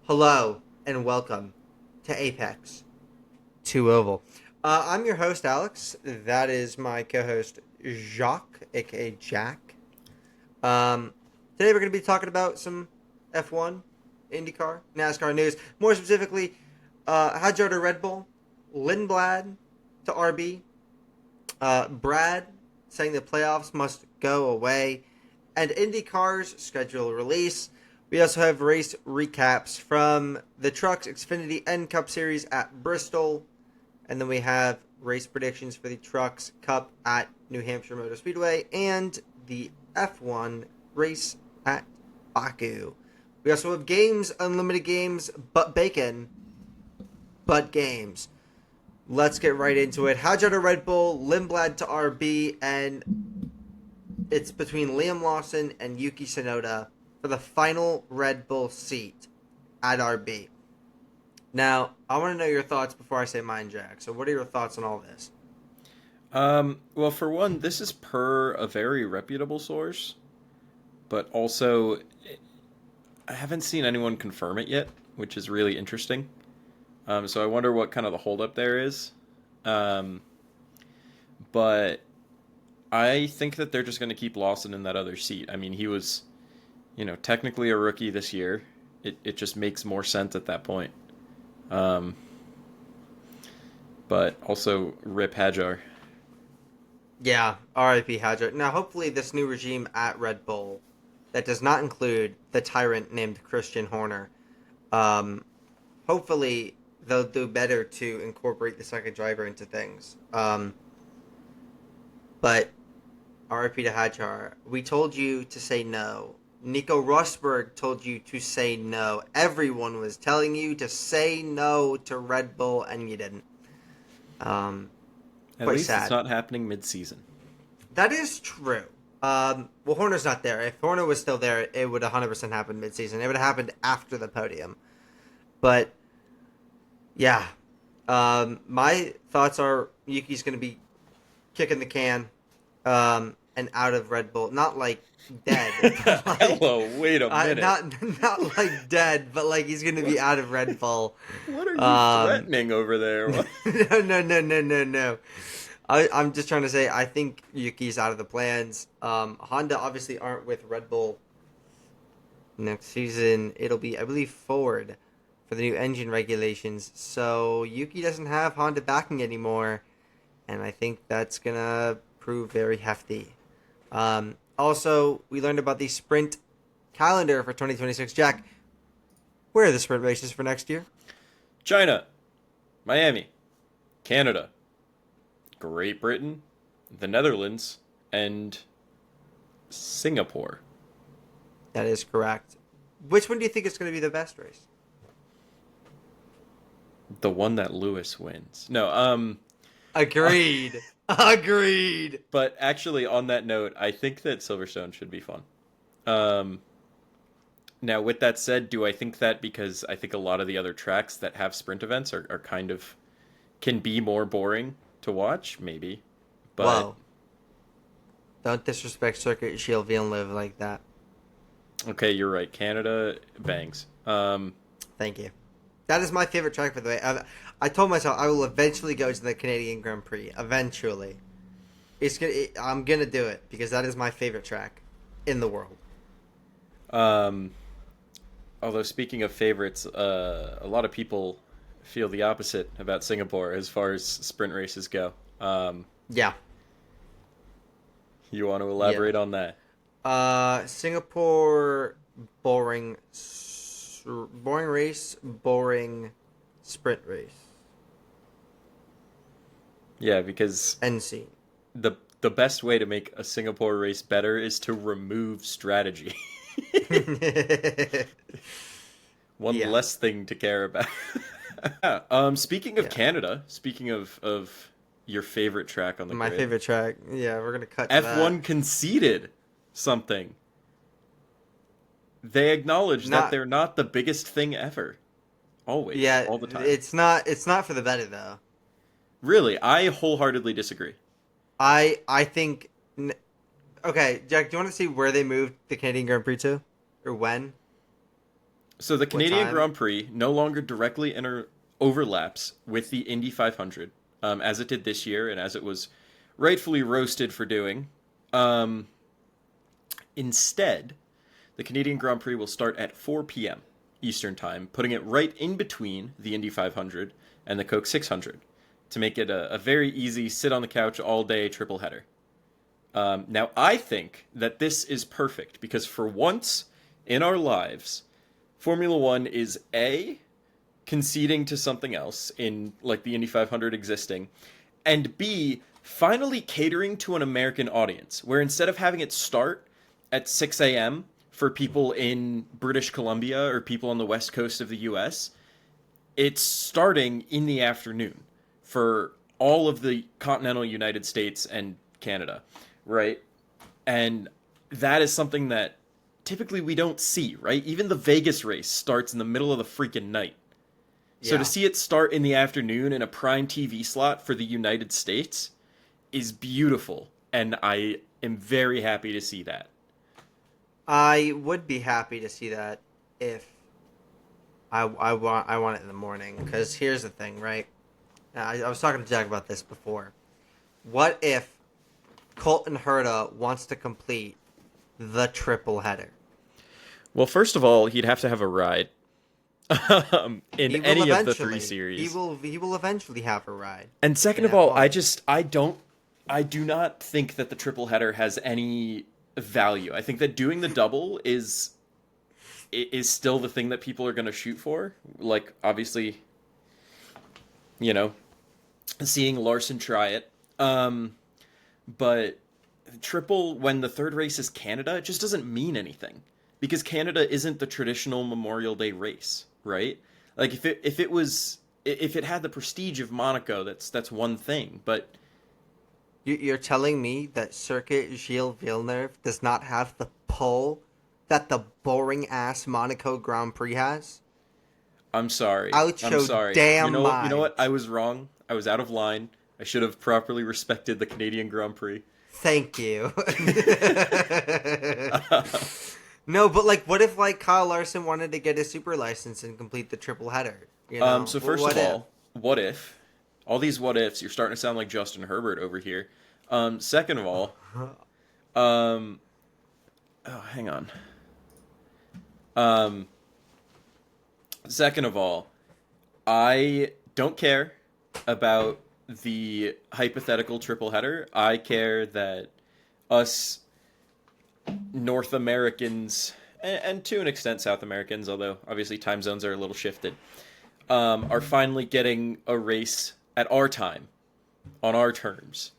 Hello and welcome to ApexToOval. I'm your host, Alex. That is my co-host, Jacques, aka Jack. Today we're going to be talking about some F1, IndyCar, NASCAR news. More specifically, Hadjar to Red Bull, Lindblad to RB, Brad saying the playoffs must go away, and IndyCar's schedule release. We also have race recaps from the Trucks Xfinity N Cup Series at Bristol. And then we have race predictions for the Trucks Cup at New Hampshire Motor Speedway and the F1 race at Baku. We also have games, unlimited games, but bacon, but games. Let's get right into it. Hadjar to Red Bull, Lindblad to RB, and it's between Liam Lawson and Yuki Tsunoda for the final Red Bull seat at RB. Now, I want to know your thoughts before I say mine, Jack. So what are your thoughts on all this? Well, for one, this is per a very reputable source, but also I haven't seen anyone confirm it yet, which is really interesting. So I wonder what kind of the holdup there is. Um, but I think that they're just going to keep Lawson in that other seat. I mean, he was, technically a rookie this year. It just makes more sense at that point. Um, but also Rip Hadjar. Yeah, RIP Hadjar. Now, hopefully this new regime at Red Bull that does not include the tyrant named Christian Horner, hopefully they'll do better to incorporate the second driver into things. But RIP to Hadjar, we told you to say no. Nico Rosberg told you to say no. Everyone was telling you to say no to Red Bull, and you didn't. At Quite least it's sad. not happening mid-season. That is true. Well, Horner's not there. If Horner was still there, it would 100% happen mid-season. It would have happened after the podium. But, yeah. My thoughts are Yuki's going to be kicking the can and out of Red Bull. Not like dead. But like, Hello, wait a minute. not like dead, but like he's going to be out of Red Bull. What are you Um, threatening over there? no. I'm just trying to say I think Yuki's out of the plans. Honda obviously aren't with Red Bull next season. It'll be, I believe, Ford for the new engine regulations. So Yuki doesn't have Honda backing anymore, and I think that's gonna prove very hefty. Also, we learned about the sprint calendar for 2026. Jack, where are the sprint races for next year? China, Miami, Canada, Great Britain, the Netherlands, and Singapore. That is correct. Which one do you think is going to be the best race? The one that Lewis wins. No, Agreed. Agreed. but actually on that note, I think that Silverstone should be fun. Um, Now, with that said, do I think that because I think a lot of the other tracks that have sprint events are kind of can be more boring to watch, maybe. But Whoa. Don't disrespect Circuit Gilles Villeneuve like that. okay, you're right. Canada bangs. Thank you. That is my favorite track, by the way. I told myself I will eventually go to the Canadian Grand Prix. Eventually. I'm going to do it because that is my favorite track in the world. Um, Although speaking of favorites, a lot of people feel the opposite about Singapore as far as sprint races go. Yeah. You want to Yeah. elaborate on that? Singapore, boring, boring race, boring sprint race. Yeah, because End scene. the best way to make a Singapore race better is to remove strategy. One Yeah. less thing to care about. Speaking of Yeah. Canada, speaking of your favorite track on the My grid, favorite track. Yeah, we're gonna cut to F1 that. conceded something. They acknowledge that Not. they're not the biggest thing ever. Always, Yeah, all the time. it's not. It's not for the better though. Really, I wholeheartedly disagree. I think. Okay, Jack. Do you want to see where they moved the Canadian Grand Prix to, or when? So the What Canadian time? Grand Prix no longer directly overlaps with the Indy 500, as it did this year and as it was rightfully roasted for doing. Um, Instead, the Canadian Grand Prix will start at 4 p.m. Eastern Time, putting it right in between the Indy 500 and the Coke 600 to make it a very easy sit on the couch all day triple header. Now, I think that this is perfect because for once in our lives, Formula One is A, conceding to something else in like the Indy 500 existing, and B, finally catering to an American audience, where instead of having it start at 6 a.m. for people in British Columbia or people on the west coast of the US, it's starting in the afternoon for all of the continental United States and Canada, right? And that is something that typically we don't see, right? Even the Vegas race starts in the middle of the freaking night. So to Yeah. see it start in the afternoon in a prime TV slot for the United States is beautiful, and I am very happy to see that. I would be happy to see that if I want it in the morning. Because here's the thing, right? I was talking to Jack about this before. What if Colton Herta wants to complete the triple header? Well, first of all, he'd have to have a ride in He will any of the three eventually. He series. will. He will eventually have a ride And second in of all, F1. I do not think that the triple header has any value. I think that doing the double is still the thing that people are going to shoot for. Like obviously, you know, seeing Larson try it. But triple when the third race is Canada, it just doesn't mean anything because Canada isn't the traditional Memorial Day race, right? Like if it had the prestige of Monaco, that's one thing, but You're telling me that Circuit Gilles Villeneuve does not have the pull that the boring ass Monaco Grand Prix has? I'm sorry. Out I'm your sorry. damn You know mind. what? I was wrong. I was out of line. I should have properly respected the Canadian Grand Prix. Thank you. No, but like, what if like Kyle Larson wanted to get a super license and complete the triple header? You know, So first what of if? all, what if? All these what ifs, you're starting to sound like Justin Herbert over here. Second of all, um, oh, hang on. Um, Second of all, I don't care about the hypothetical triple header. I care that us North Americans and to an extent South Americans, although obviously time zones are a little shifted, are finally getting a race at our time, on our terms,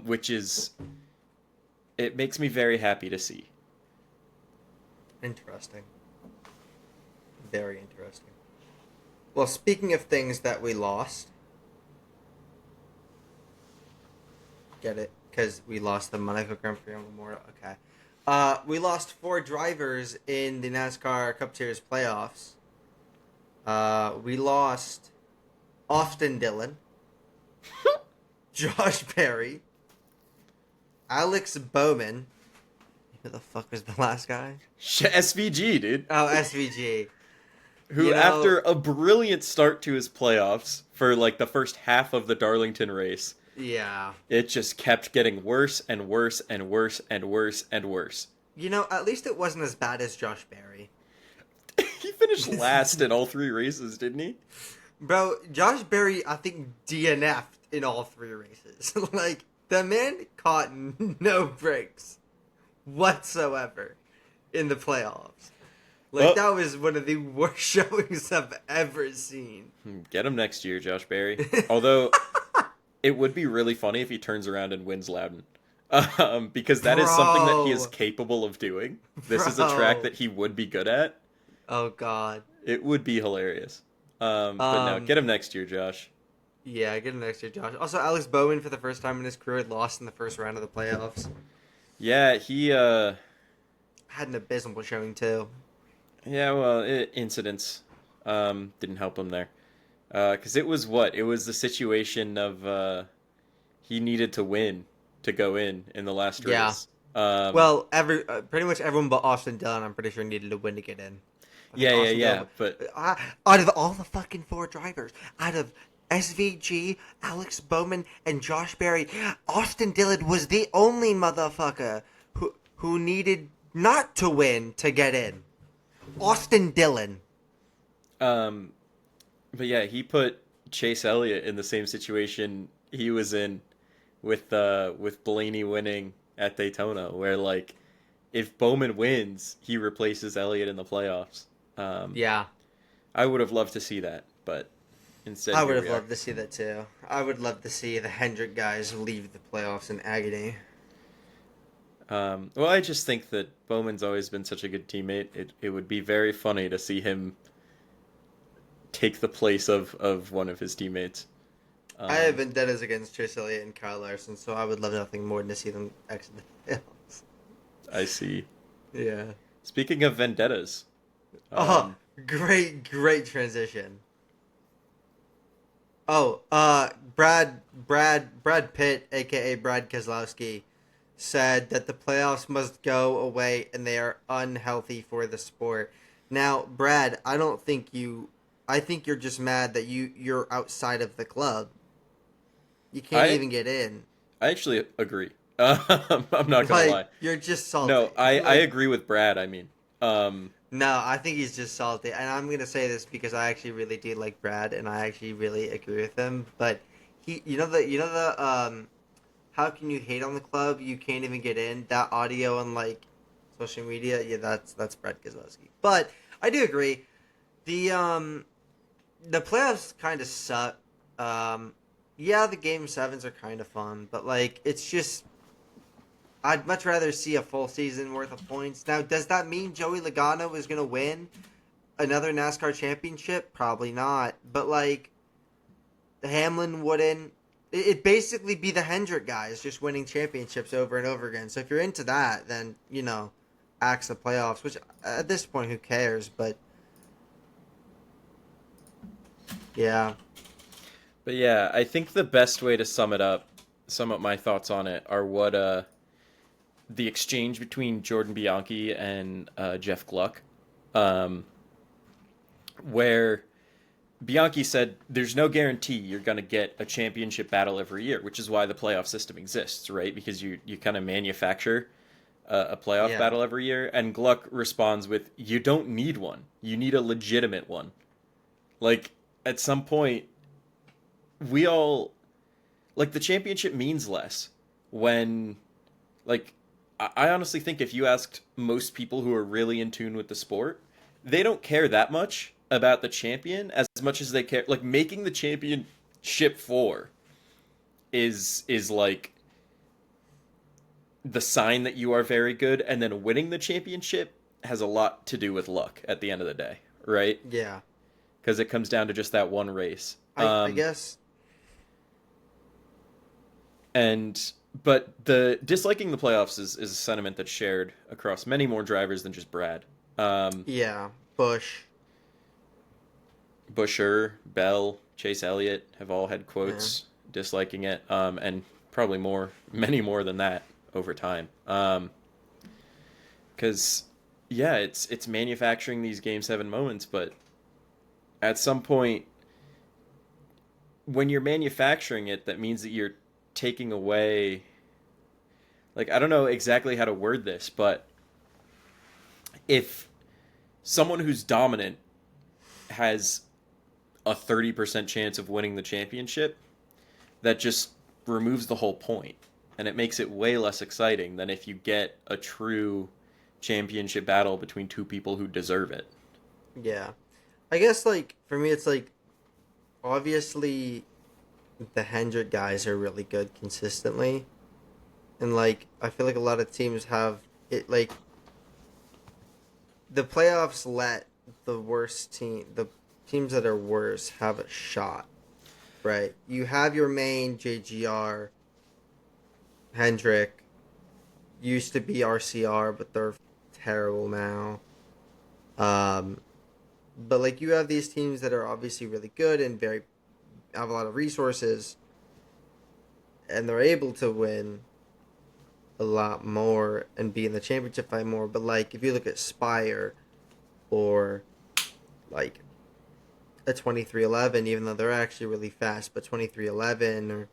which is it makes me very happy to see. Interesting. Very interesting. Well, speaking of things that we lost, get it? Because we lost the Monaco Grand Prix on Memorial. Okay. We lost 4 drivers in the NASCAR Cup Series playoffs. We lost Austin Dillon, Josh Berry, Alex Bowman. Who the fuck was the last guy? SVG, dude, Oh, SVG. who after a brilliant start to his playoffs for like the first half of the Darlington race, Yeah. it just kept getting worse and worse and worse and worse and worse. At least it wasn't as bad as Josh Berry. He finished last in all 3 races, didn't he? Bro, Josh Berry, I think, DNF'd in all 3 races. Like, the man caught no breaks whatsoever in the playoffs. Like, Well, that was one of the worst showings I've ever seen. get him next year, Josh Berry. Although it would be really funny if he turns around and wins Loudon. Because that is something that he is Bro. capable of doing. This is a track that he would be good at. Oh, God. It would be hilarious. But no, get him next year, Josh. Yeah, get him next year, Josh. Also, Alex Bowman, for the first time in his career, lost in the first round of the playoffs. Yeah, he, Had an abysmal showing, too. yeah, well, incidents, didn't help him there. Because it was what? It was the situation of, he needed to win to go in the last Yeah. race. Well, pretty much everyone but Austin Dillon, I'm pretty sure, needed to win to get in. think Austin Dillon. But Out of all the fucking 4 drivers, out of SVG, Alex Bowman, and Josh Berry, Austin Dillon was the only motherfucker who needed not to win to get in. Austin Dillon. but yeah, he put Chase Elliott in the same situation he was in with Blaney winning at Daytona, where like if Bowman wins, he replaces Elliott in the playoffs. Yeah. I would have loved to see that, but instead I would here have we are. loved to see that too. I would love to see the Hendrick guys leave the playoffs in agony. Well, I just think that Bowman's always been such a good teammate. It would be very funny to see him take the place of one of his teammates. I have vendettas against Chase Elliott and Kyle Larson, so I would love nothing more than to see them exit the playoffs. I see. Yeah. Speaking of vendettas, Great transition. Oh, Brad Pitt, aka Brad Keselowski, said that the playoffs must go away and they are unhealthy for the sport. Now, Brad, I think you're just mad that you're outside of the club. You can't even get in. I actually agree. I'm not gonna lie. You're just salty. No, I agree with Brad. I mean, no, I think he's just salty, and I'm gonna say this because I actually really do like Brad, and I actually really agree with him. But how can you hate on the club? You can't even get in. That audio on like social media, yeah, that's Brad Keselowski. But I do agree. The playoffs kind of suck. Yeah, the game sevens are kind of fun, but like it's just I'd much rather see a full season worth of points. Now, does that mean Joey Logano is going to win another NASCAR championship? Probably not. But like Hamlin wouldn't. It'd basically be the Hendrick guys just winning championships over and over again. So if you're into that, then axe the playoffs. Which at this point, who cares? But yeah. but yeah, I think the best way to sum up my thoughts on it are what the exchange between Jordan Bianchi and Jeff Gluck, where Bianchi said there's no guarantee you're going to get a championship battle every year, which is why the playoff system exists, right? Because you kind of manufacture a playoff battle every year. And Gluck responds with, you don't need one. You need a legitimate one. Like, at some point, we all... Like, the championship means less when... Like, I honestly think if you asked most people who are really in tune with the sport, they don't care that much about the champion as much as they care. Like, making the championship 4 is like the sign that you are very good, and then winning the championship has a lot to do with luck at the end of the day, right? Yeah. Because it comes down to just that one race. I guess. But the disliking the playoffs is a sentiment that's shared across many more drivers than just Brad. Yeah, Busher, Bell, Chase Elliott have all had quotes disliking it, and probably many more than that over time. Because it's manufacturing these Game 7 moments, but at some point, when you're manufacturing it, that means that you're taking away, like, I don't know exactly how to word this, but if someone who's dominant has a 30% chance of winning the championship, that just removes the whole point, and it makes it way less exciting than if you get a true championship battle between two people who deserve it. Yeah. I guess, like, for me, it's like, obviously the Hendrick guys are really good consistently, and like I feel like a lot of teams have it, like the playoffs let the teams that are worse have a shot, right? You have your main JGR, Hendrick, used to be RCR, but they're terrible now. But like you have these teams that are obviously really good and have a lot of resources, and they're able to win a lot more and be in the championship fight more. But like if you look at Spire or like a 2311, even though they're actually really fast, but 2311 or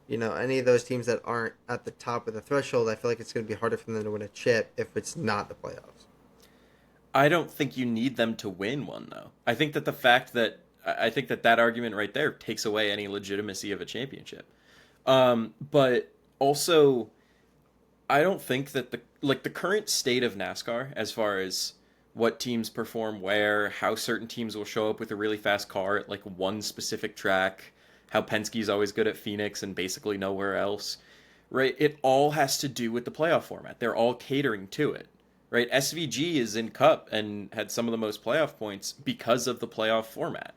any of those teams that aren't at the top of the threshold, I feel like it's going to be harder for them to win a chip if it's not the playoffs. I don't think you need them to win one, though. I think that argument right there takes away any legitimacy of a championship. But also, I don't think that the current state of NASCAR, as far as what teams perform where, how certain teams will show up with a really fast car at like one specific track, how Penske's always good at Phoenix and basically nowhere else, right? It all has to do with the playoff format. They're all catering to it, right? SVG is in Cup and had some of the most playoff points because of the playoff format.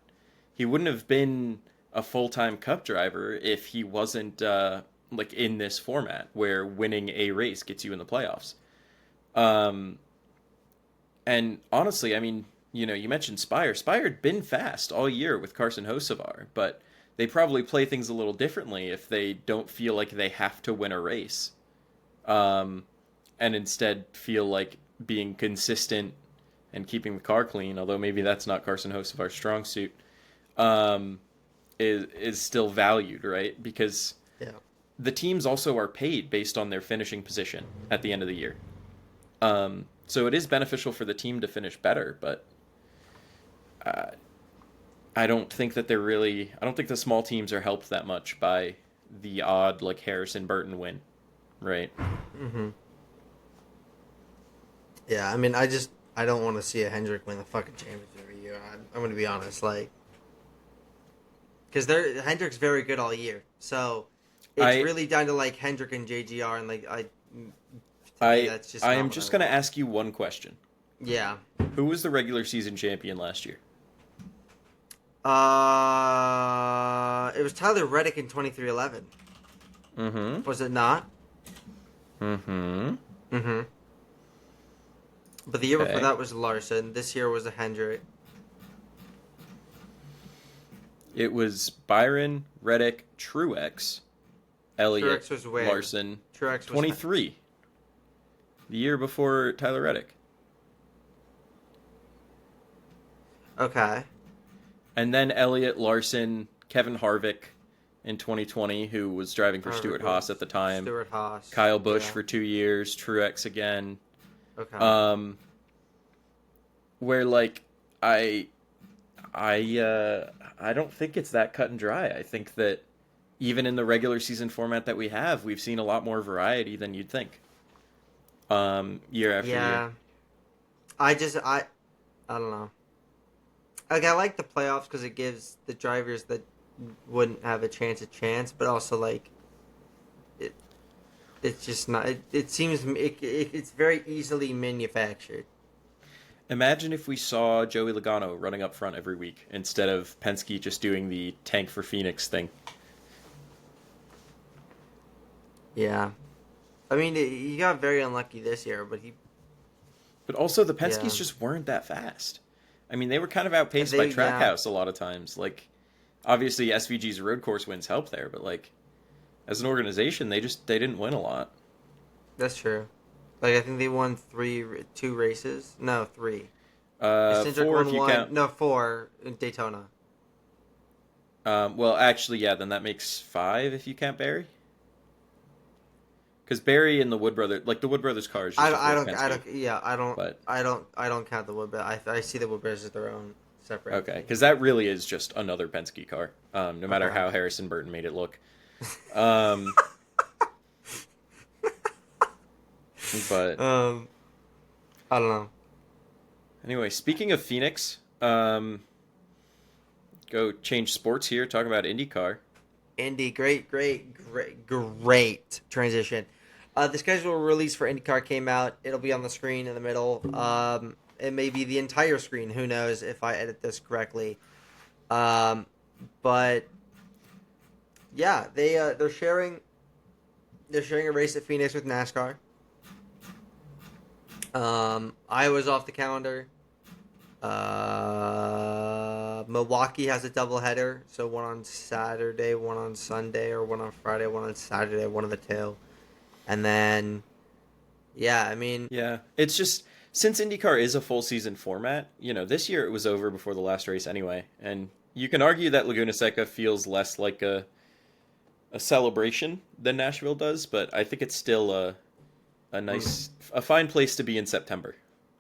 He wouldn't have been a full-time Cup driver if he wasn't like in this format where winning a race gets you in the playoffs. And honestly, I mean, you mentioned Spire. Spire had been fast all year with Carson Hocevar, but they probably play things a little differently if they don't feel like they have to win a race, and instead feel like being consistent and keeping the car clean, although maybe that's not Carson Hocevar's strong suit, is still valued, right? Because Yeah. the teams also are paid based on their finishing position at the end of the year. So it is beneficial for the team to finish better, but I don't think that I don't think the small teams are helped that much by the odd, like, Harrison Burton win, right? Mm-hmm. Yeah, I mean, I don't want to see a Hendrick win the fucking championship every year. I'm going to be honest, like, because Hendrick's very good all year, so it's really down to like Hendrick and JGR, and like that's just. I am just going to ask you one question. Yeah. Who was the regular season champion last year? It was Tyler Reddick in 2311. Mm-hmm. Was it not? Mm-hmm. Mm-hmm. But the year before that was Larson. This year was a Hendrick. It was Byron, Reddick, Truex, Elliott, Truex was where? Larson. Truex was 23. The year before Tyler Reddick. Okay. And then Elliott, Larson, Kevin Harvick in 2020, who was driving for Stuart Haas at the time. Stuart Haas. Kyle Busch for 2 years. Truex again. Okay. Where, like, I don't think it's that cut and dry. I think that even in the regular season format that we have, we've seen a lot more variety than you'd think. Year after year. I don't know. Like, I like the playoffs because it gives the drivers that wouldn't have a chance, but also, like, it's just not. It seems it's very easily manufactured. Imagine if we saw Joey Logano running up front every week instead of Penske just doing the tank for Phoenix thing. Yeah. I mean, he got very unlucky this year, but he... But also, the Penske's just weren't that fast. I mean, they were kind of outpaced by Trackhouse a lot of times. Like, obviously, SVG's road course wins help there, but, like, as an organization, they didn't win a lot. That's true. Like, I think they won 2 races. No, 3. 4 if you count. No, 4 in Daytona. Well, actually, yeah, then that makes 5 if you count Barry. Because Barry and the Wood Brothers, like the Wood Brothers cars. I don't count the Wood Brothers. I see the Wood Brothers as their own separate. Okay, because that really is just another Penske car. No matter how Harrison Burton made it look. But I don't know. Anyway, speaking of Phoenix, go change sports here. Talk about IndyCar. Indy, great transition. The schedule release for IndyCar came out. It'll be on the screen in the middle. It may be the entire screen. Who knows if I edit this correctly? But yeah, they're sharing a race at Phoenix with NASCAR. Iowa's off the calendar. Milwaukee has a doubleheader, so one on Saturday, one on Sunday, or one on Friday, one on Saturday, one of the two. And then, yeah, I mean... Yeah, it's just... since IndyCar is a full season format, this year it was over before the last race anyway, and you can argue that Laguna Seca feels less like a celebration than Nashville does, but I think it's still a fine place to be in September.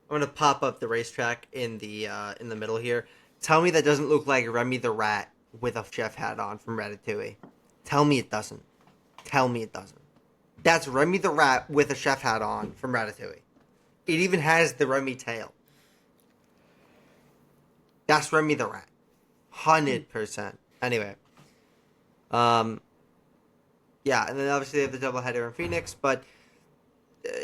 I'm gonna pop up the racetrack in the middle here. Tell me that doesn't look like Remy the Rat with a chef hat on from Ratatouille. Tell me it doesn't. Tell me it doesn't. That's Remy the Rat with a chef hat on from Ratatouille. It even has the Remy tail. That's Remy the Rat. 100%. Anyway. Yeah, and then obviously they have the doubleheader in Phoenix, but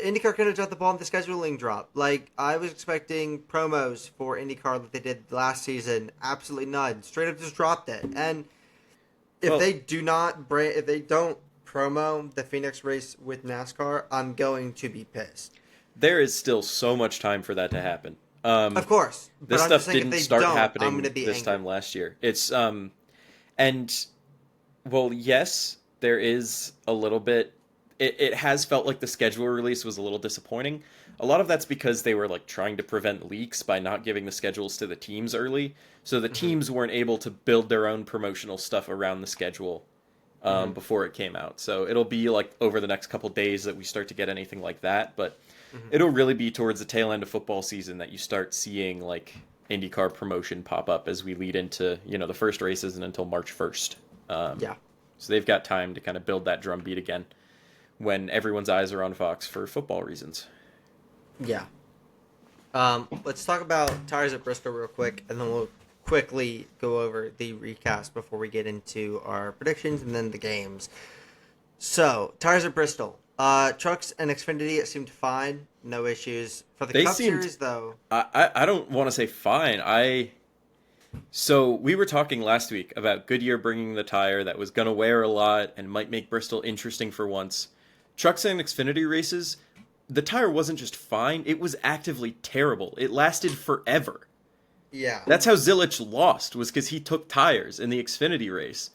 IndyCar could have dropped the ball in the scheduling drop. Like, I was expecting promos for IndyCar that they did last season. Absolutely none. Straight up just dropped it. And if they don't promo the Phoenix race with NASCAR, I'm going to be pissed. There is still so much time for that to happen. Of course. This stuff didn't start happening this angry. time last year. It's, yes, there is a little bit. It has felt like the schedule release was a little disappointing. A lot of that's because they were like trying to prevent leaks by not giving the schedules to the teams early. So the teams weren't able to build their own promotional stuff around the schedule before it came out. So it'll be like over the next couple days that we start to get anything like that. But it'll really be towards the tail end of football season that you start seeing like IndyCar promotion pop up as we lead into, the first race isn't until March 1st. So they've got time to kind of build that drumbeat again when everyone's eyes are on Fox for football reasons. Yeah. Let's talk about tires at Bristol real quick, and then we'll quickly go over the recast before we get into our predictions and then the games. So, tires at Bristol. Trucks and Xfinity, it seemed fine. No issues. For the Cup Series, though... I don't want to say fine. So we were talking last week about Goodyear bringing the tire that was going to wear a lot and might make Bristol interesting for once. Trucks and Xfinity races, the tire wasn't just fine, it was actively terrible. It lasted forever. Yeah. That's how Zilich lost, was because he took tires in the Xfinity race.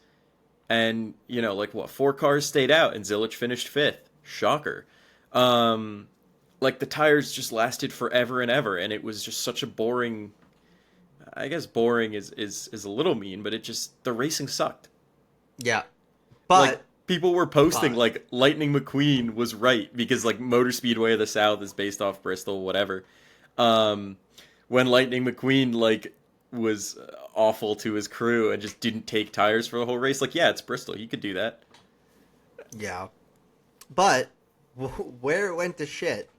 And, 4 cars stayed out and Zilich finished 5th. Shocker. The tires just lasted forever and ever, and it was just such a boring... I guess boring is a little mean, but the racing sucked. Yeah. But... people were posting, Lightning McQueen was right, because, Motor Speedway of the South is based off Bristol, whatever. When Lightning McQueen, was awful to his crew and just didn't take tires for the whole race, it's Bristol. You could do that. Yeah. But, where it went to shit...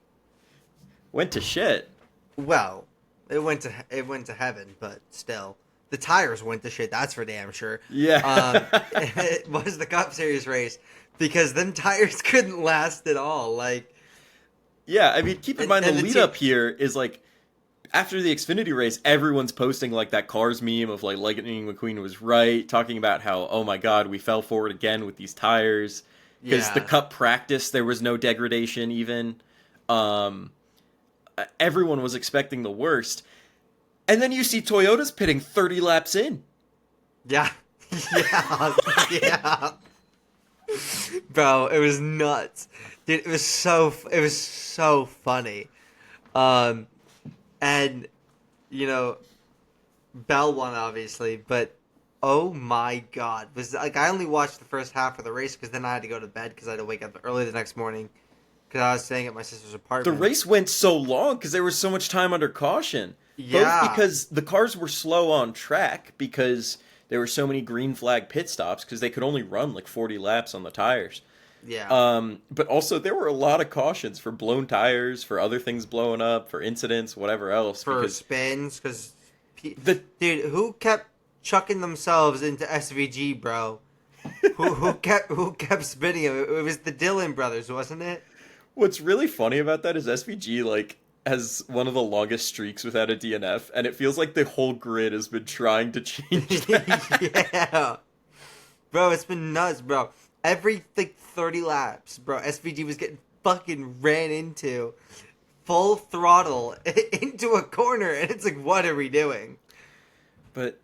Went to shit? Well... It went to heaven, but still, the tires went to shit. That's for damn sure. Yeah, it was the Cup Series race because them tires couldn't last at all. Yeah, I mean, keep in mind the lead up here is after the Xfinity race, everyone's posting that Cars meme of Lightning McQueen was right, talking about how, oh my god, we fell forward again with these tires because the Cup practice there was no degradation even. Everyone was expecting the worst. And then you see Toyota's pitting 30 laps in. Yeah. Yeah. Bro, it was nuts. Dude, it was so funny. And, Bell won, obviously, but oh my god. I only watched the first half of the race because then I had to go to bed because I had to wake up early the next morning. Because I was staying at my sister's apartment. The race went so long because there was so much time under caution. Yeah. Both because the cars were slow on track because there were so many green flag pit stops because they could only run 40 laps on the tires. Yeah. But also there were a lot of cautions for blown tires, for other things blowing up, for incidents, whatever else. For spins, because... Dude, who kept chucking themselves into SVG, bro? who kept spinning them? It was the Dillon brothers, wasn't it? What's really funny about that is SVG, has one of the longest streaks without a DNF, and it feels like the whole grid has been trying to change that. Yeah. Bro, it's been nuts, bro. Every, 30 laps, bro, SVG was getting fucking ran into full throttle into a corner, and it's what are we doing? But,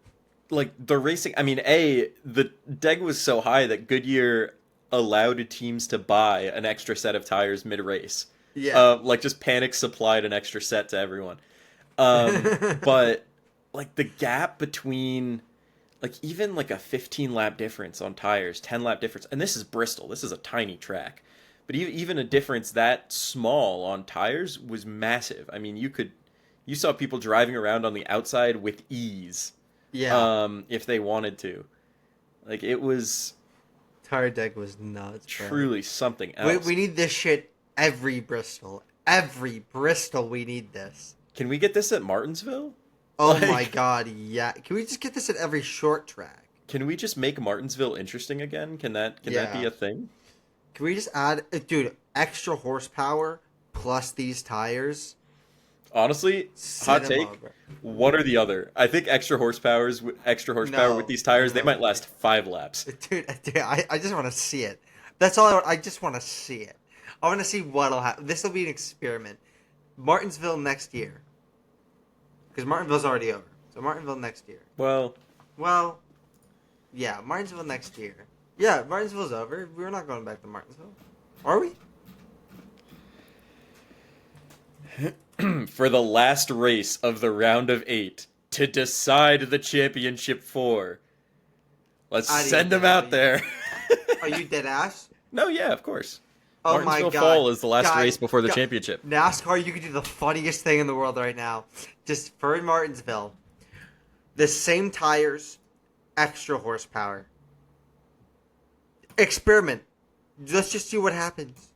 the racing... I mean, the deg was so high that Goodyear allowed teams to buy an extra set of tires mid-race. Yeah. Like just panic supplied an extra set to everyone. But like the gap between like even like a 15 lap difference on tires, 10 lap difference, and this is Bristol. This is a tiny track. But even a difference that small on tires was massive. I mean, you saw people driving around on the outside with ease, Yeah. if they wanted to. Like it was Tire deck was nuts, bro. truly something We, else. we need this shit every Bristol. Every Bristol, we need this. Can we get this at Martinsville? Oh my Like, god, yeah. Can we just get this at every short track? can we just make Martinsville interesting again? Can that be Yeah. a thing? Can we just add, dude, extra horsepower plus these tires? Honestly, hot Cinema, take, bro. one or the other. I think extra horsepower with No, these tires, they no. might last 5 laps. Dude, I just want to see it. That's all I just want to see it. I want to see what'll happen. This will be an experiment. Martinsville next year. Because Martinsville's already over. So Martinsville next year. Well, Well, yeah, Martinsville next year. Yeah, Martinsville's over. We're not going back to Martinsville. Are we? for the last race of the round of 8 to decide the championship 4, let's Outta send here, them out Daddy. there. Are you dead ass? No, yeah, of course. Oh Martinsville my god. Fall is the last Guys, race before the gu- championship. NASCAR, you could do the funniest thing in the world right now. Just for Martinsville. The same tires, extra horsepower. Experiment. Let's just see what happens.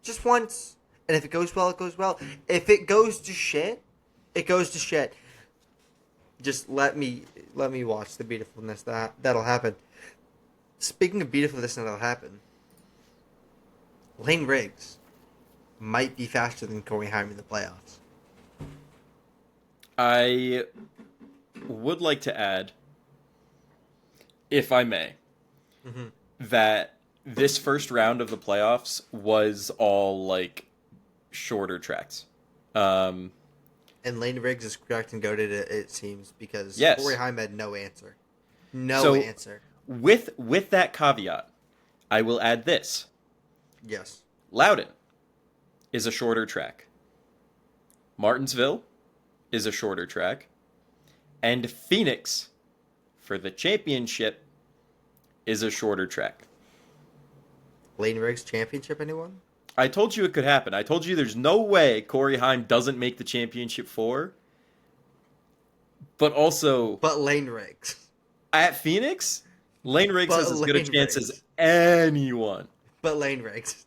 Just once. And if it goes well, it goes well. If it goes to shit, it goes to shit. Just let me watch the beautifulness that'll happen. Speaking of beautifulness that'll happen, Lane Riggs might be faster than Corey Heim in the playoffs. I would like to add, if I may, that this first round of the playoffs was all like shorter tracks. And Lane Riggs is correct and goaded, it seems, because Yes. Corey Heim had no answer. No So- answer. With that caveat, I will add this. Yes. Loudon is a shorter track. Martinsville is a shorter track. And Phoenix, for the championship, is a shorter track. Lane Riggs championship, anyone? I told you it could happen. I told you there's no way Corey Heim doesn't make the championship 4. But also, But Lane Riggs. at Phoenix, Lane Riggs But has as good a Lane chance Riggs. as anyone. But Lane Riggs.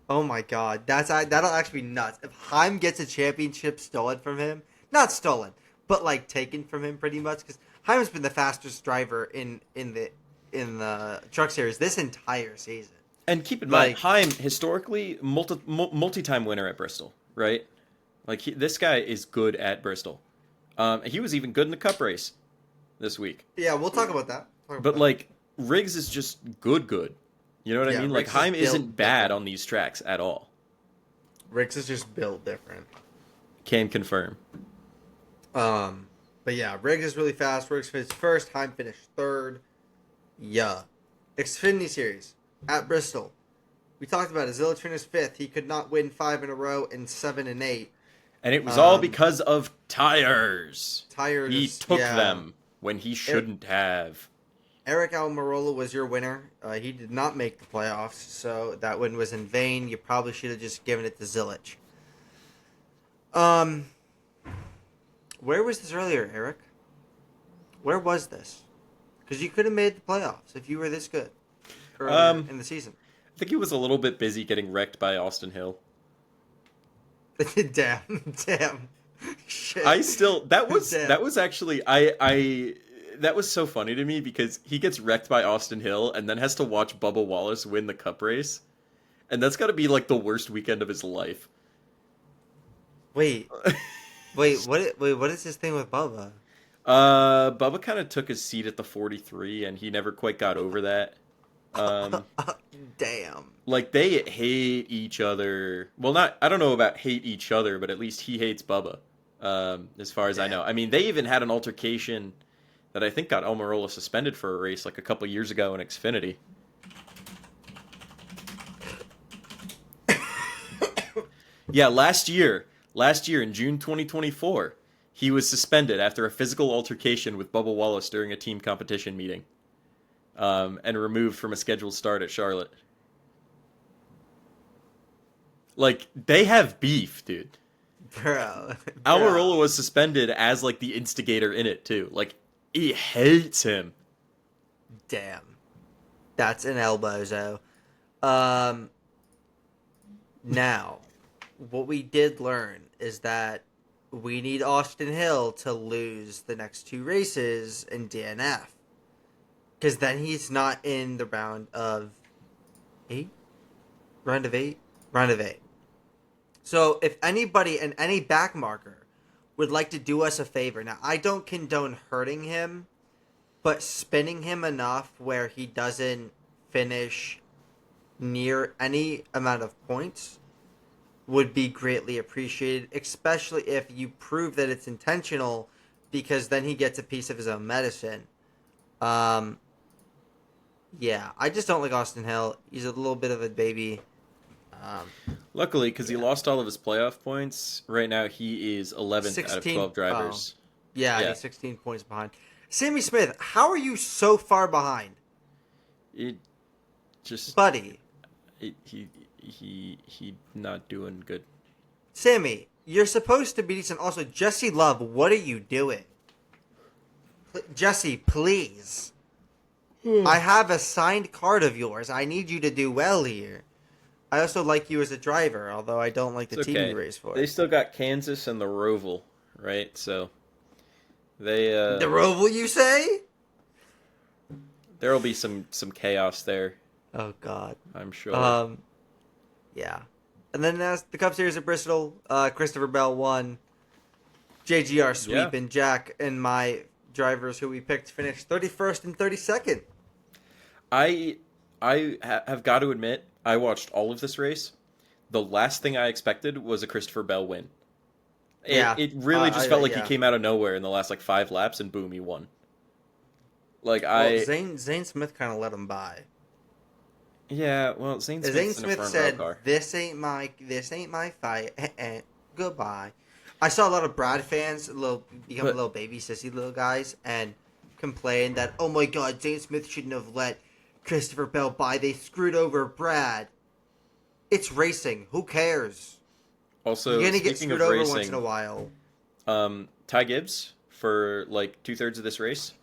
Oh my god. That'll actually be nuts. If Heim gets a championship stolen from him, not stolen, but like taken from him pretty much, because Heim's been the fastest driver in the truck series this entire season. And keep in mind, Like- Heim, historically, multi-time winner at Bristol, right? Like, this guy is good at Bristol. He was even good in the Cup race this week. Yeah, we'll talk about that. But, like, Riggs is just good. You know what I Yeah, mean? Like, Riggs is Heim built isn't bad different. on these tracks at all. Riggs is just built different. Can confirm. But yeah, Riggs is really fast. Riggs finished first. Heim finished third. Yeah. Xfinity Series at Bristol. We talked about it. Zillich finished fifth. He could not win 5 in a row and 7 and 8. And it was all because of tires. Tires. He took yeah. them when he shouldn't have. Eric Almirola was your winner. He did not make the playoffs, so that win was in vain. You probably should have just given it to Zillich. Where was this earlier, Eric? Where was this? Because you could have made the playoffs if you were this good earlier in the season. I think he was a little bit busy getting wrecked by Austin Hill. Damn. Shit. That was Damn. actually that was so funny to me because he gets wrecked by Austin Hill and then has to watch Bubba Wallace win the Cup race. And that's got to be like the worst weekend of his life. Wait, what is this thing with Bubba? Bubba kind of took his seat at the 43 and he never quite got over that. Damn. Like they hate each other. Well, I don't know about hate each other, but at least he hates Bubba. As far as I know. I mean, they even had an altercation that I think got Almirola suspended for a race like a couple years ago in Xfinity. Yeah, last year in June 2024, he was suspended after a physical altercation with Bubba Wallace during a team competition meeting, and removed from a scheduled start at Charlotte. Like, they have beef, dude. Bro. Almirola was suspended as, like, the instigator in it, too. Like, he hates him. Damn. That's an elbozo. Now, what we did learn is that we need Austin Hill to lose the next 2 races in DNF. Because then he's not in the round of 8? Round of 8? Round of 8. So if anybody and any backmarker would like to do us a favor, now I don't condone hurting him, but spinning him enough where he doesn't finish near any amount of points would be greatly appreciated, especially if you prove that it's intentional, because then he gets a piece of his own medicine. Yeah, I just don't like Austin Hill. He's a little bit of a baby. Luckily, because he lost all of his playoff points, right now he is 11th out of 12 drivers. Yeah, he's 16 points behind. Sammy Smith, how are you so far behind? It just... Buddy. He not doing good. Sammy, you're supposed to be decent. Also, Jesse Love, what are you doing? Jesse, please. I have a signed card of yours. I need you to do well here. I also like you as a driver, although I don't like the team you race for. They still got Kansas and the Roval, right? So they the Roval, you say? There'll be some chaos there. Oh God, I'm sure. Yeah, and then the Cup Series at Bristol, Christopher Bell won. JGR sweep, and Jack and my drivers who we picked finished 31st and 32nd. I have got to admit, I watched all of this race. The last thing I expected was a Christopher Bell win. It really just felt like he came out of nowhere in the last 5 laps, and boom, he won. Zane Smith kind of let him by. Yeah, well, Zane Smith said, "This ain't my fight." Goodbye. I saw a lot of Brad fans, become little baby sissy little guys, and complain that, "Oh my God, Zane Smith shouldn't have let Christopher Bell by. They screwed over Brad." It's racing. Who cares? Also, you're gonna get screwed over once in a while. Ty Gibbs for 2/3 of this race.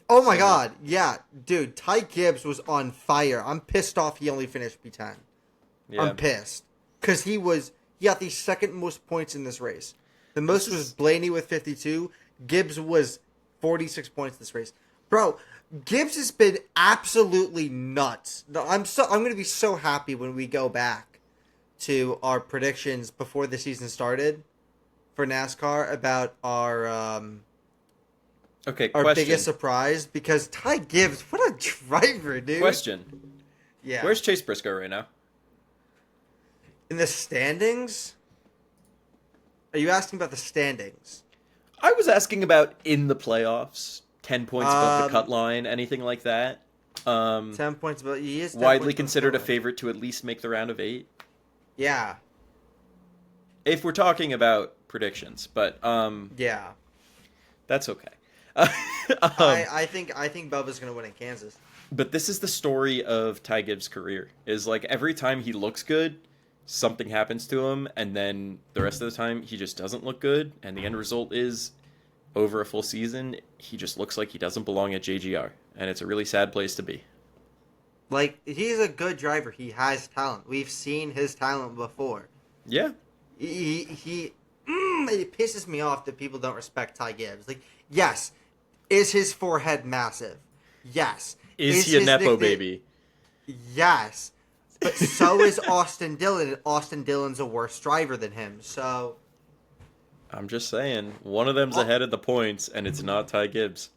Oh my God, yeah, dude, Ty Gibbs was on fire. I'm pissed off he only finished P10. Yeah. I'm pissed. Because he got the second most points in this race. The most was Blaney with 52. Gibbs was 46 points in this race. Bro, Gibbs has been absolutely nuts. I'm going to be so happy when we go back to our predictions before the season started for NASCAR about our biggest surprise, because Ty Gibbs, what a driver, dude. Question. Yeah. Where's Chase Briscoe right now? In the standings? Are you asking about the standings? I was asking about in the playoffs. 10 points above the cut line, anything like that. 10 points above. He is 10 widely considered a favorite to at least make the round of 8. Yeah. If we're talking about predictions, but yeah, that's okay. I think Bubba's gonna win in Kansas. But this is the story of Ty Gibbs' career. Is every time he looks good, something happens to him, and then the rest of the time he just doesn't look good, and the end result is, over a full season, he just looks like he doesn't belong at JGR, and it's a really sad place to be. He's a good driver. He has talent. We've seen his talent before. Yeah. It pisses me off that people don't respect Ty Gibbs. Yes, is his forehead massive? Yes. Is he a Nepo baby? Yes. But so is Austin Dillon, and Austin Dillon's a worse driver than him, so... I'm just saying, one of them's ahead of the points, and it's not Ty Gibbs.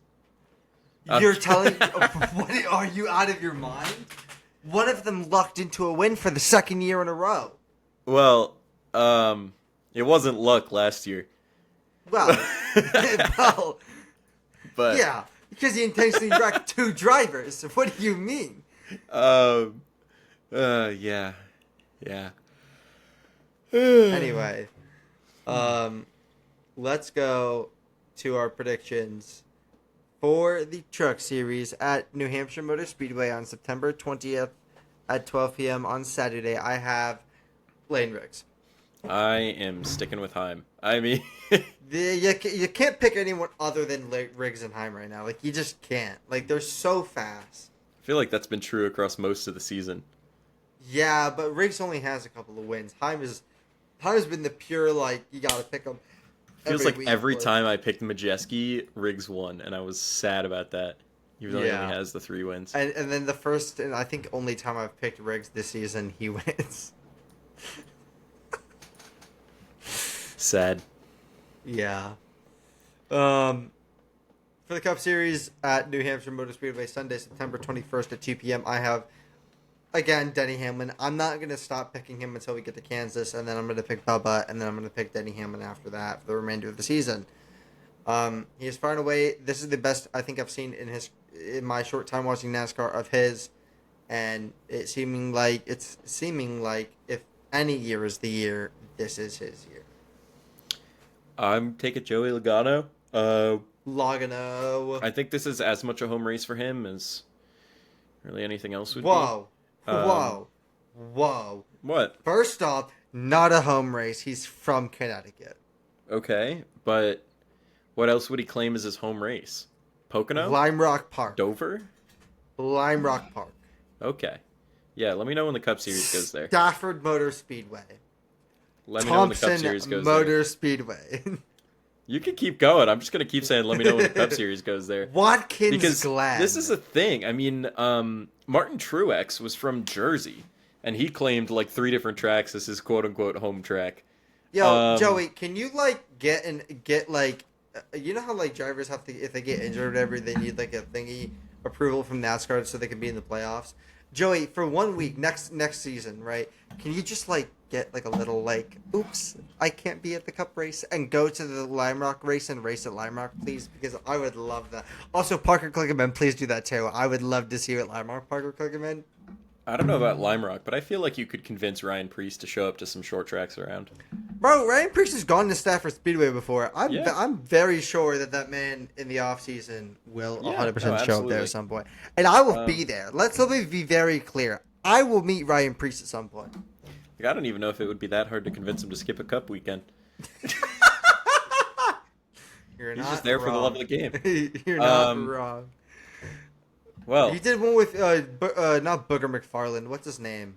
You're telling... What, are you out of your mind? One of them lucked into a win for the second year in a row. Well, it wasn't luck last year. Well, but yeah, because he intentionally wrecked 2 drivers. What do you mean? Yeah. Anyway, let's go to our predictions for the Truck Series at New Hampshire Motor Speedway on September 20th at 12 p.m. on Saturday. I have Lane Riggs. I am sticking with Heim. I mean, You can't pick anyone other than Riggs and Heim right now. Like, you just can't. Like, they're so fast. I feel like that's been true across most of the season. Yeah, but Riggs only has a couple of wins. Heim's been the pure, like, you gotta pick him. Feels like every time I picked Majeski, Riggs won, and I was sad about that. Even though he only has the 3 wins. And then the first, and I think only time I've picked Riggs this season, he wins. Sad. Yeah. For the Cup Series at New Hampshire Motor Speedway, Sunday, September 21st at 2 p.m., I have, again, Denny Hamlin. I'm not going to stop picking him until we get to Kansas, and then I'm going to pick Bubba, and then I'm going to pick Denny Hamlin after that for the remainder of the season. He is far and away, this is the best I think I've seen in my short time watching NASCAR of his, and it's seeming like if any year is the year, this is his year. I'm taking Joey Logano. Logano. I think this is as much a home race for him as really anything else would Whoa. be. Whoa. What? First off, not a home race. He's from Connecticut. Okay, but what else would he claim as his home race? Pocono? Lime Rock Park. Dover? Lime Rock Park. Okay. Yeah, let me know when the Cup Series goes there. Stafford Motor Speedway. Let me know when the Cup Series goes there. Motor Speedway. You can keep going. I'm just going to keep saying let me know when the Cup Series goes there. Watkins Glen. This is a thing. I mean, Martin Truex was from Jersey, and he claimed like 3 different tracks as his quote-unquote home track. Yo, Joey, can you like get like, you know how like drivers have to, if they get injured or whatever, they need like a thingy approval from NASCAR so they can be in the playoffs? Joey, for 1 week next season, right? Can you just like get like a little like, oops, I can't be at the Cup race, and go to the Lime Rock race and race at Lime Rock, please? Because I would love that. Also, Parker Kligerman, please do that too. I would love to see you at Lime Rock, Parker Kligerman. I don't know about Lime Rock, but I feel like you could convince Ryan Preece to show up to some short tracks around. Bro, Ryan Preece has gone to Stafford Speedway before. I'm very sure that man in the offseason will 100% show up there at some point. And I will be there. Let me be very clear. I will meet Ryan Preece at some point. Like, I don't even know if it would be that hard to convince him to skip a Cup weekend. You're He's not just there wrong. for the love of the game. You're not wrong. Well, he did one with not Booger McFarland. What's his name?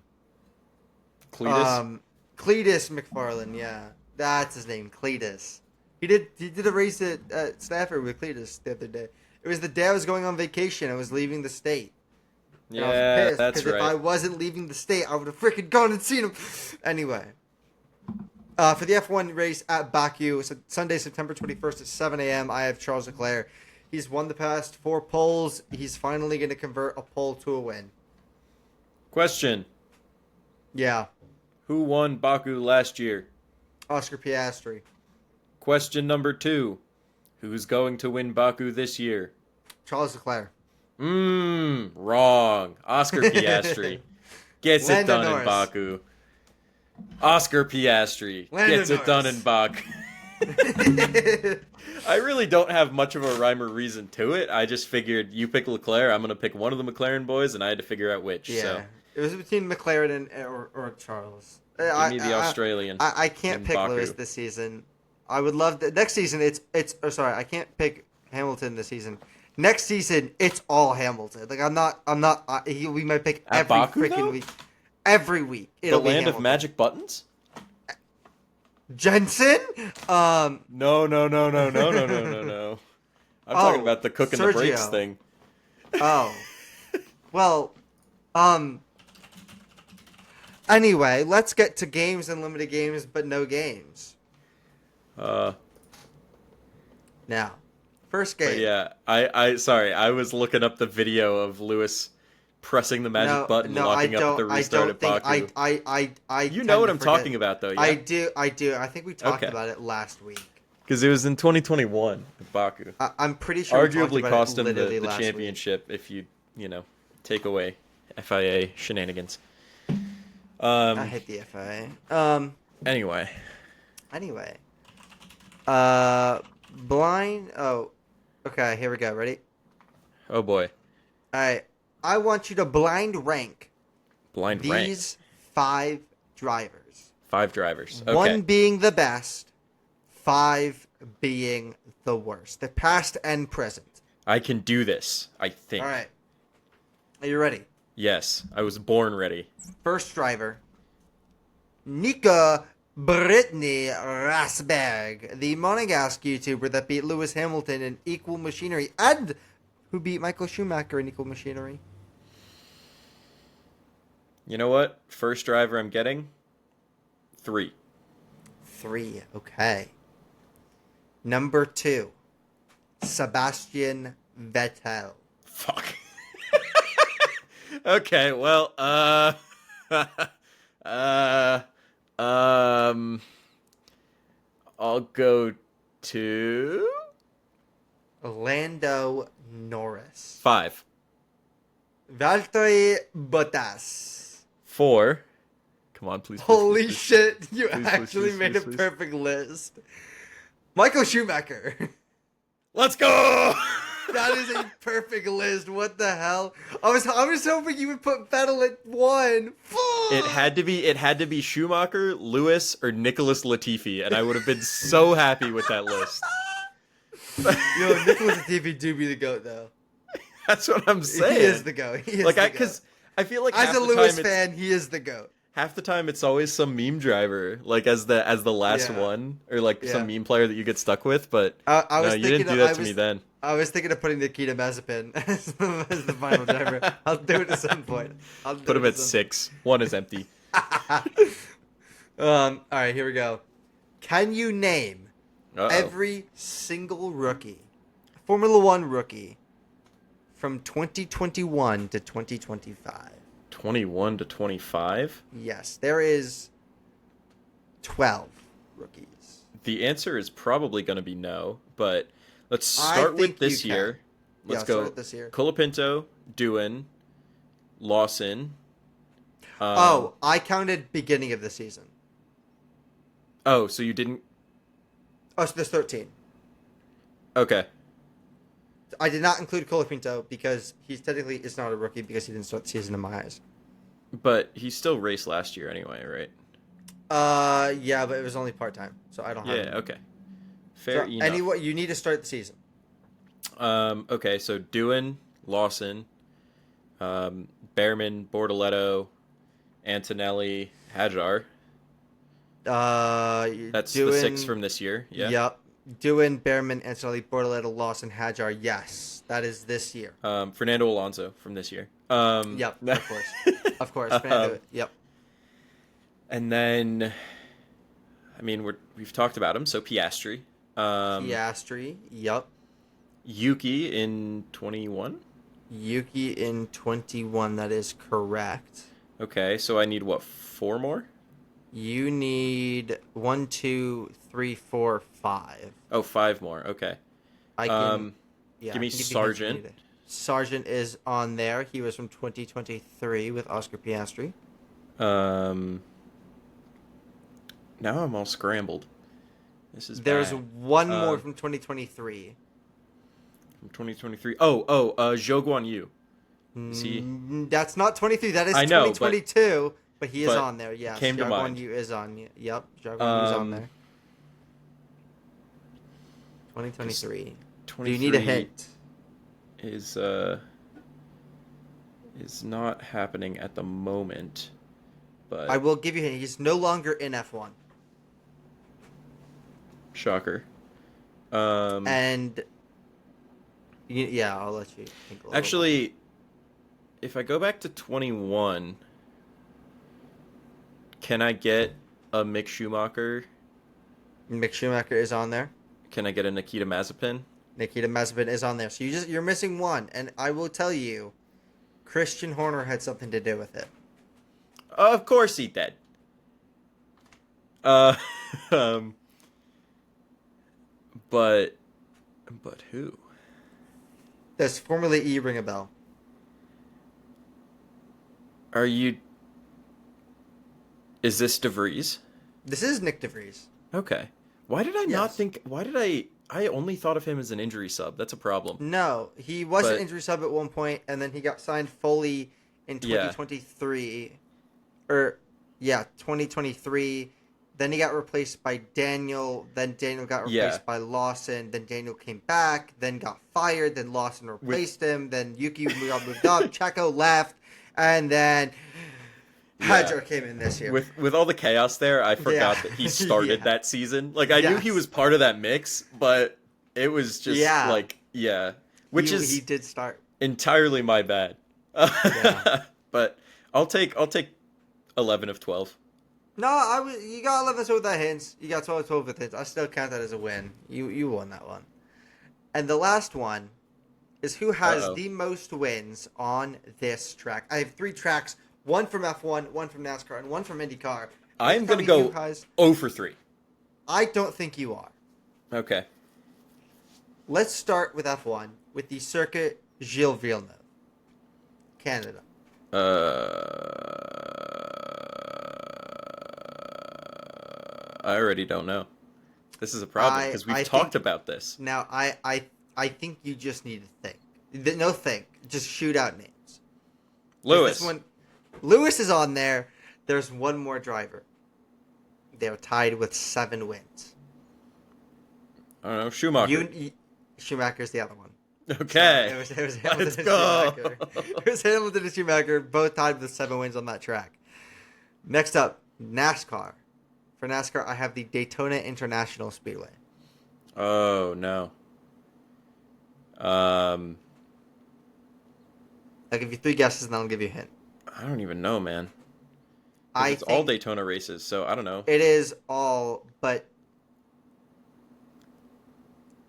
Cletus? Cletus McFarland. Yeah, that's his name. Cletus. He did a race at Stafford with Cletus the other day. It was the day I was going on vacation. I was leaving the state. And yeah, I was pissed, that's right. If I wasn't leaving the state, I would have freaking gone and seen him. Anyway. For the F1 race at Baku, Sunday, September 21st at 7 a.m., I have Charles Leclerc. He's won the past 4 poles. He's finally going to convert a pole to a win. Question. Yeah. Who won Baku last year? Oscar Piastri. Question number 2. Who's going to win Baku this year? Charles Leclerc. Wrong. Oscar Piastri gets it done in Baku. Oscar Piastri gets it done in Baku. I really don't have much of a rhyme or reason to it. I just figured you pick Leclerc, I'm going to pick one of the McLaren boys, and I had to figure out which. Yeah. So. It was between McLaren or Charles. Give me the Australian. I can't pick Baku. Lewis this season. I would love that. Next season, I can't pick Hamilton this season. Next season, it's all Hamilton. Like, we might pick At every Baku, freaking though? week. Every week. The It'll be land Hamilton. of magic buttons? Jensen? No. I'm talking about the cook and the brakes Sergio. thing. Oh. Well, anyway, let's get to games and limited games, but no games. Now, first game. But yeah, I was looking up the video of Lewis pressing the magic button, locking up the restart at Baku. You know what I'm talking about, though, yeah? I do. I think we talked about it last week. Because it was in 2021 at Baku. I'm pretty sure arguably we cost him literally the last championship if you take away FIA shenanigans. I hate the FIA. Anyway. Anyway. Blind. Oh, okay. Here we go. Ready? Oh boy. All right. I want you to blind rank Blind rank. these 5 drivers. 5 drivers. Okay. 1 being the best, 5 being the worst. The past and present. I can do this, I think. All right. Are you ready? Yes, I was born ready. First driver, Nika Brittany Rosberg, the Monegasque YouTuber that beat Lewis Hamilton in Equal Machinery and who beat Michael Schumacher in Equal Machinery. You know what? First driver I'm getting 3. 3, okay. Number 2, Sebastian Vettel. Fuck. Okay, well, I'll go to Lando Norris. 5. Valtteri Bottas. 4. Come on, please. Holy please. shit, you Please, actually please, made please, a please. perfect list. Michael Schumacher. Let's go! That is a perfect list. What the hell? I was hoping you would put Vettel at 1. It had to be Schumacher, Lewis, or Nicholas Latifi, and I would have been so happy with that list. Yo, Nicholas Latifi do be the GOAT, though. That's what I'm saying. He is the GOAT. He is Like, the because GOAT. I feel like As half a the Lewis time fan, he is the GOAT. half the time it's always some meme driver, like as the last Yeah. one, or like Yeah. some meme player that you get stuck with. But I was no, you thinking didn't do that to me then. I was thinking of putting Nikita Mazepin as the final driver. I'll do it at some point. Put him at 6. 1 is empty. All right, here we go. Can you name Uh-oh. every single rookie, Formula One rookie, from 2021 to 2025? 21 to 25? Yes, there is 12 rookies. The answer is probably going to be no, but let's I start think with this you can. year. Let's Yeah, go. start with this year. Colapinto, Doohan, Lawson. I counted beginning of the season. Oh, so you didn't? Oh, so there's 13. Okay. I did not include Colapinto because he's technically is not a rookie because he didn't start the season in my eyes. But he still raced last year anyway, right? Yeah, but it was only part-time, so I don't have Yeah, him. okay. Fair So, enough. anyway, you need to start the season. Okay, so Doohan, Lawson, Behrman, Bortoletto, Antonelli, Hadjar. That's the 6 from this year. Yeah. Yep. Doohan, Behrman, Antonelli, Bortoletto, Lawson, Hadjar. Yes, that is this year. Fernando Alonso from this year. Yep, of course. Of course. Fernando, yep. And then, I mean, we've talked about him. So Piastri. Piastri. Yep. Yuki in 21. Yuki in 21. That is correct. Okay, so I need what, 4 more? You need 1, 2, 3, 4, 5. Oh, 5 more. Okay. I can. Yeah, give me I can you Sargent. hints if you need it. Sargent is on there. He was from 2023 with Oscar Piastri. Now I'm all scrambled. This is There's bad. one more from 2023. From 2023. Oh, Zhou Guan Yu. Is he? That's not 23. That is I know, 2022. But he is but on there. Yes. came to mind. Yu is on. Yep. Zhou Guan Yu is on there. 2023. Do you need a hint? Is not happening at the moment, but I will give you a hint. He's no longer in F1. shocker. And yeah, I'll let you think a little Actually, if I go back to 21, can I get a Mick Schumacher? bit. Mick Schumacher is on there. Can I get a Nikita Mazepin? Nikita Mazepin is on there. So you're missing one, and I will tell you, Christian Horner had something to do with it. Of course he did. But who? Does Formula E ring a bell? Are you? Is this DeVries? This is Nick DeVries. Okay. Why did I not Yes. think? Why did I only thought of him as an injury sub. That's a problem. No, he was an But injury sub at one point, and then he got signed fully in yeah, 2023. Or, yeah, 2023. Then he got replaced by Daniel. Then Daniel got yeah. replaced by Lawson. Then Daniel came back. Then got fired. Then Lawson replaced him. Then Yuki got moved up. Checo left. And then Hadjar came in this year. With all the chaos there, I forgot that he started that season. Like I knew he was part of that mix, but it was just which he did start entirely my bad. But I'll take 11 of 12. No, you got 11 with that hints. You got 12 with hints. I still count that as a win. You won that one. And the last one is who has the most wins on this track. I have 3 tracks, one from F1, one from NASCAR, and one from IndyCar. I'm going to go 0 for 3. I don't think you are. Okay. Let's start with F1, with the Circuit Gilles Villeneuve, Canada. I already don't know. This is a problem because we've talked about this. Now, I think you just need to think. No think. Just shoot out names. Lewis. Lewis is on there. There's one more driver. They're tied with 7 wins. I don't know. Schumacher. Schumacher's the other one. Okay. It was Hamilton Let's and go. Schumacher. It was Hamilton and Schumacher, both tied with 7 wins on that track. Next up, NASCAR. For NASCAR, I have the Daytona International Speedway. Oh, no. I'll give you 3 guesses and then I'll give you a hint. I don't even know, man. It's think all Daytona races, so I don't know. It is all, but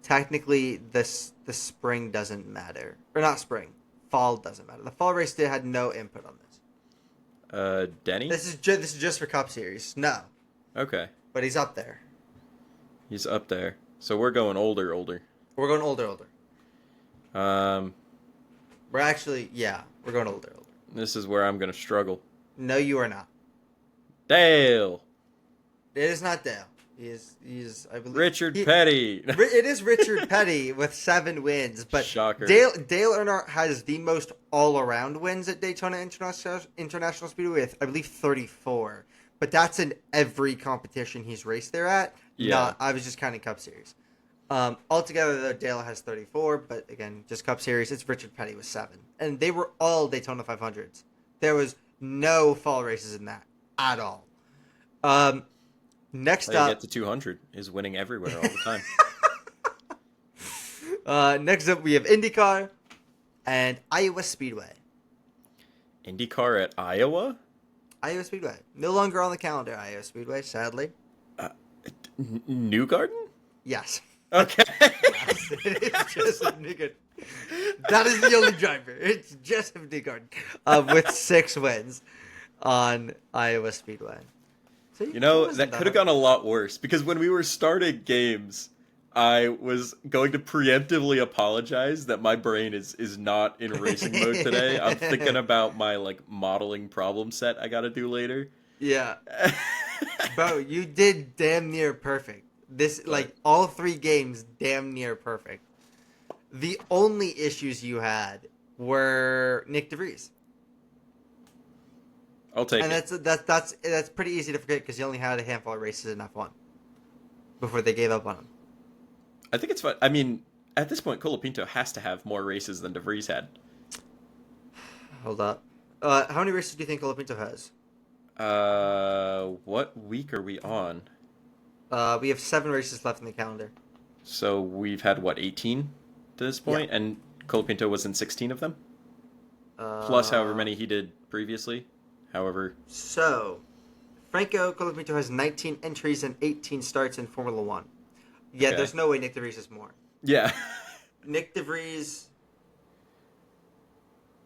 technically the spring doesn't matter. Or not spring. Fall doesn't matter. The fall race had no input on this. Denny? This is just for Cup Series. No. Okay. But he's up there. He's up there. So we're going older. We're going older. We're going older. This is where I'm going to struggle. No, you are not. Dale. It is not Dale. He is I believe Richard Petty. It is Richard Petty with 7 wins, but Shocker. Dale Earnhardt has the most all-around wins at Daytona International Speedway with, I believe, 34. But that's in every competition he's raced there at. Yeah. I was just counting Cup Series. Altogether, though, Dale has 34, but again, just Cup Series. It's Richard Petty with 7, and they were all Daytona 500s. There was no fall races in that at all. Next up, get to 200 is winning everywhere all the time. Next up, we have IndyCar and Iowa Speedway. IndyCar at Iowa? Iowa Speedway. No longer on the calendar, Iowa Speedway, sadly. Newgarden? Yes. Okay. Yes, it's Joseph Newgarden. That is the only driver. It's Joseph Newgarden with 6 wins on Iowa Speedway. So that could have gone a lot worse because when we were starting games, I was going to preemptively apologize that my brain is not in racing mode today. I'm thinking about my modeling problem set I got to do later. Yeah. Bro, you did damn near perfect. This all 3 games damn near perfect. The only issues you had were Nick DeVries. I'll take it. And that's pretty easy to forget because he only had a handful of races in F1 before they gave up on him. I think it's fun. I mean, at this point, Colapinto has to have more races than DeVries had. Hold up. How many races do you think Colapinto has? What week are we on? We have 7 races left in the calendar. So we've had, 18 to this point? Yeah. And Colapinto was in 16 of them? Plus however many he did previously? However... So, Franco Colapinto has 19 entries and 18 starts in Formula 1. Yeah, There's no way Nick DeVries has more. Yeah. Nick DeVries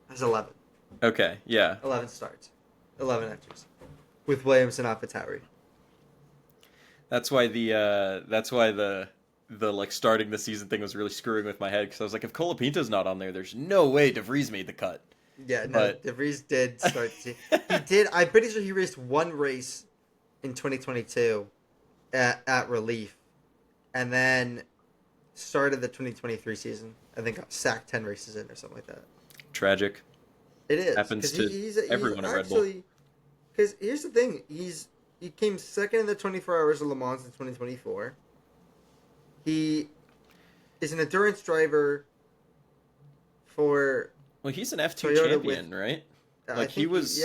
has 11. Okay, yeah. 11 starts. 11 entries. With Williams and AlphaTauri. That's why the starting the season thing was really screwing with my head because I was like, if Colapinto's not on there, there's no way DeVries made the cut. Yeah, no, DeVries did start. He did. I'm pretty sure he raced 1 race in 2022 at relief, and then started the 2023 season. I think got sacked 10 races in or something like that. Tragic. It is Happens because to everyone at Red Bull. actually. Because here's the thing, he came second in the 24 Hours of Le Mans in 2024. He is an endurance driver for Well, he's an F2 Toyota champion, right? Like he was.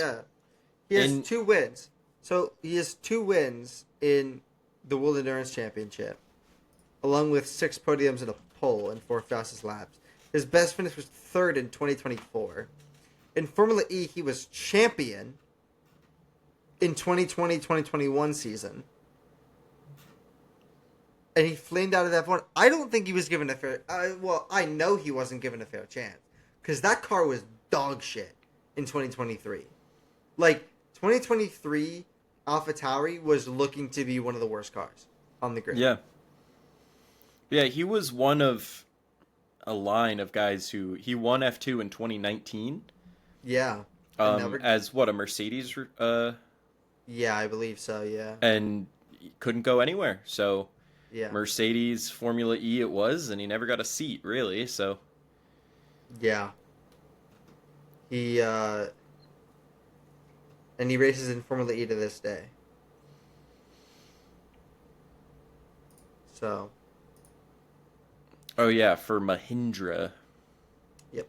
He has 2 wins. So he has 2 wins in the World Endurance Championship, along with 6 podiums and a pole and 4 fastest laps. His best finish was 3rd in 2024. In Formula E, he was champion in 2020-2021 season. And he flamed out of F1. I don't think he was given a fair... I know he wasn't given a fair chance. Because that car was dog shit in 2023. Like, 2023, AlphaTauri was looking to be one of the worst cars on the grid. Yeah. Yeah, he was one of a line of guys who... He won F2 in 2019. Yeah. As what, a Mercedes... Yeah, I believe so, yeah. And he couldn't go anywhere, so... Yeah. Mercedes Formula E it was, and he never got a seat, really, so... Yeah. And he races in Formula E to this day. So. Oh, yeah, for Mahindra. Yep.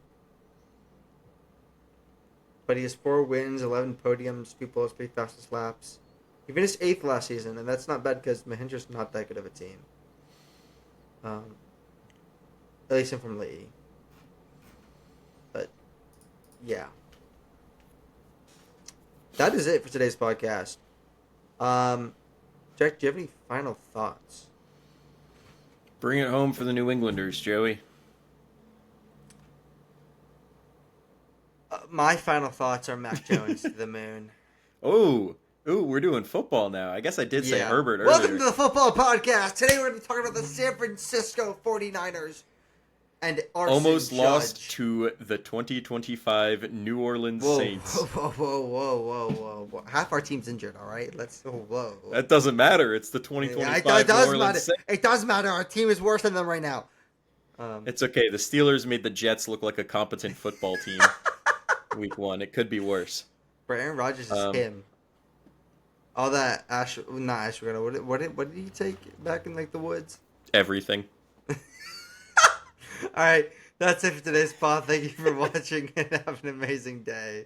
But he has 4 wins, 11 podiums, 2 poles, 3 fastest laps. He finished 8th last season, and that's not bad because Mahindra's not that good of a team. At least in Formula E. But, yeah. That is it for today's podcast. Jack, do you have any final thoughts? Bring it home for the New Englanders, Joey. My final thoughts are Mac Jones to the moon. Ooh, we're doing football now. I guess I did say Herbert earlier. Welcome to the football podcast. Today we're going to be talking about the San Francisco 49ers and Arson almost Judge. lost to the 2025 New Orleans Saints. Whoa. Half our team's injured, all right? Whoa. That doesn't matter. It's the 2025 New Orleans Saints. It does matter. Our team is worse than them right now. It's okay. The Steelers made the Jets look like a competent football team week 1. It could be worse. But Aaron Rodgers is him. All that what did he take back in like the woods? Everything. All right, that's it for today's pod. Thank you for watching and have an amazing day.